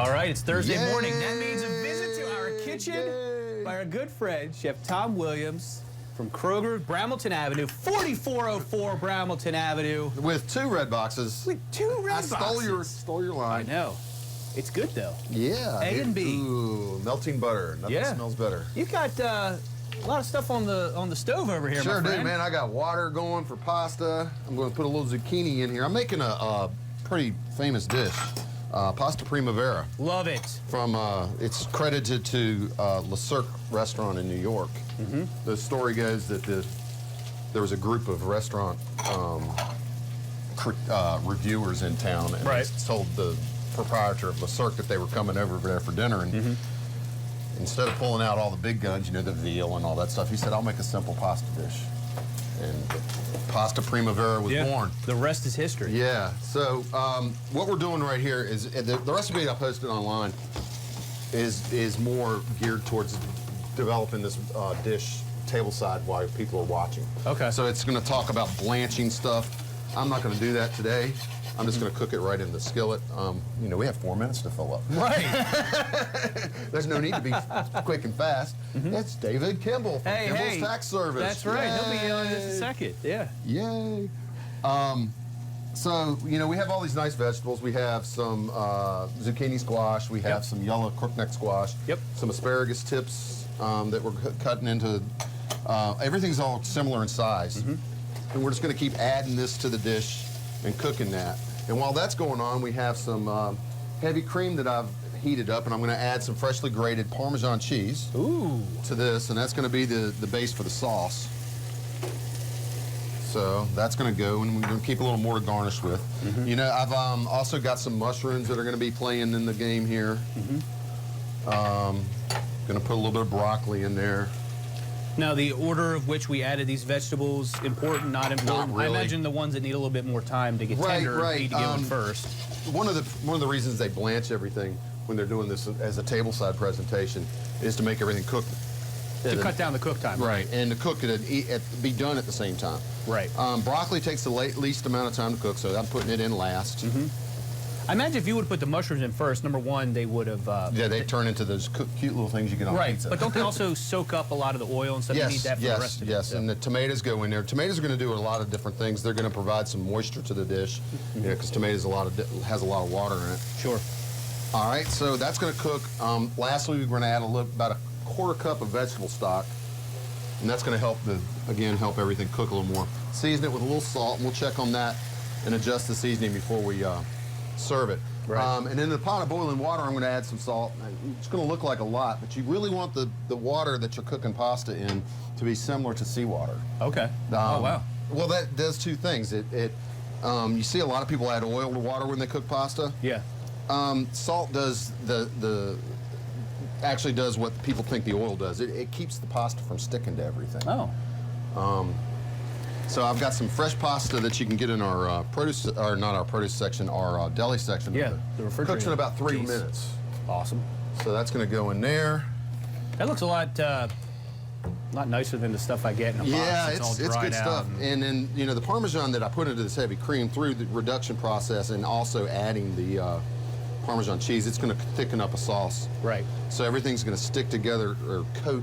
All right, it's Thursday Yay! morning. That means a visit to our kitchen Yay! by our good friend, Chef Tom Williams from Kroger, Bramilton Avenue, 4404 Bramilton Avenue. With 2 red boxes. With 2 red boxes. I stole your line. I know. It's good, though. Yeah. A and B. Ooh, melting butter. Nothing smells better. You got a lot of stuff on the stove over here, Sure my friend. do, man. I got water going for pasta. I'm going to put a little zucchini in here. I'm making a pretty famous dish, Pasta Primavera. Love it. From it's credited to Le Cirque restaurant in New York. Mm-hmm. The story goes that there was a group of restaurant reviewers in town, and they told the proprietor of Le Cirque that they were coming over there for dinner, and instead of pulling out all the big guns, you know, the veal and all that stuff, he said, "I'll make a simple pasta dish." And Pasta Primavera was born. The rest is history. Yeah. So what we're doing right here is the recipe I posted online is more geared towards developing this dish tableside while people are watching. Okay. So it's going to talk about blanching stuff. I'm not going to do that today. I'm just going to cook it right in the skillet. You know, we have 4 minutes to fill up. Right. There's no need to be quick and fast. It's David Kimball from Kimball's Tax Service. That's right. Yay. He'll be on in just a second. Yeah. Yay. So, you know, we have all these nice vegetables. We have some zucchini squash. We have some yellow crookneck squash. Yep. Some asparagus tips that we're cutting into. Everything's all similar in size. And we're just going to keep adding this to the dish and cooking that. And while that's going on, we have some heavy cream that I've heated up, and I'm going to add some freshly grated Parmesan cheese to this, and that's going to be the base for the sauce. So that's going to go, and we're going to keep a little more to garnish with. You know, I've also got some mushrooms that are going to be playing in the game here. Going to put a little bit of broccoli in there. Now, the order of which we added these vegetables, important, not important? Not really. I imagine the ones that need a little bit more time to get tender need to go in first. One of the reasons they blanch everything when they're doing this as a tableside presentation is to make everything cook. To cut down the cook time. Right, and to cook it be done at the same time. Right. Broccoli takes the least amount of time to cook, so I'm putting it in last. I imagine if you would have put the mushrooms in first, number one, they would have... yeah, they turn into those cute little things you get on pizza. But don't they also soak up a lot of the oil and stuff? Yes, you need that for the rest of it. yes, and the tomatoes go in there. Tomatoes are going to do a lot of different things. They're going to provide some moisture to the dish, you know, because tomatoes has a lot of water in it. Sure. All right, so that's going to cook. Lastly, we're going to add about a quarter cup of vegetable stock, and that's going to help help everything cook a little more. Season it with a little salt, and we'll check on that and adjust the seasoning before we serve it. Right. And in the pot of boiling water, I'm going to add some salt. It's going to look like a lot, but you really want the water that you're cooking pasta in to be similar to seawater. Okay. Oh, wow. Well, that does 2 things. You see a lot of people add oil to water when they cook pasta. Yeah. Salt does actually does what people think the oil does. It keeps the pasta from sticking to everything. Oh. So I've got some fresh pasta that you can get in our produce, or not our produce section, our deli section. Yeah, the refrigerator. Cooks in about 3 minutes. Awesome. So that's going to go in there. That looks a lot nicer than the stuff I get in a box. Yeah, it's all it's dried good out stuff. And then, you know, the Parmesan that I put into this heavy cream through the reduction process and also adding the Parmesan cheese, it's going to thicken up a sauce. Right. So everything's going to stick together, or coat.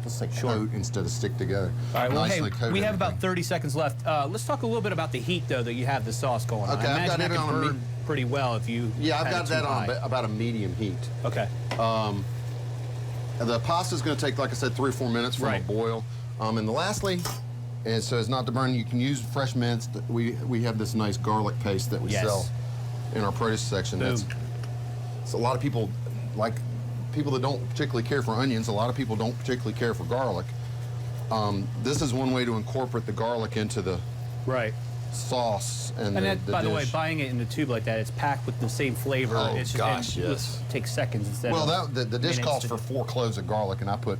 Let's say coat instead of stick together. All right, well, Nicely hey, we have about 30 seconds left. Let's talk a little bit about the heat, though, that you have the sauce going on. Okay, I I've got imagine it that can on burn pretty well if you I've had got it that too on high. about a medium heat. Okay. The pasta's going to take, like I said, 3 or 4 minutes from a boil. And lastly, and so as not to burn, you can use fresh mince. We have this nice garlic paste that we sell in our produce section. So a lot of people, like people that don't particularly care for onions, a lot of people don't particularly care for garlic. This is one way to incorporate the garlic into the sauce and that, the by the dish. way, buying it in the tube like that, it's packed with the same flavor. Oh, it's gosh, it yes. takes seconds instead Well, of the dish minutes calls to for 4 cloves of garlic, and I put...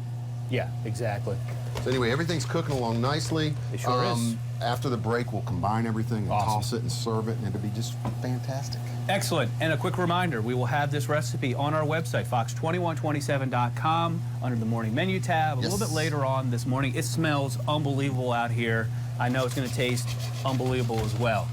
Yeah, exactly. So anyway, everything's cooking along nicely. It sure is. After the break, we'll combine everything and toss it and serve it, and it'll be just fantastic. Excellent. And a quick reminder, we will have this recipe on our website, fox2127.com, under the morning menu tab. A little bit later on this morning. It smells unbelievable out here. I know it's going to taste unbelievable as well.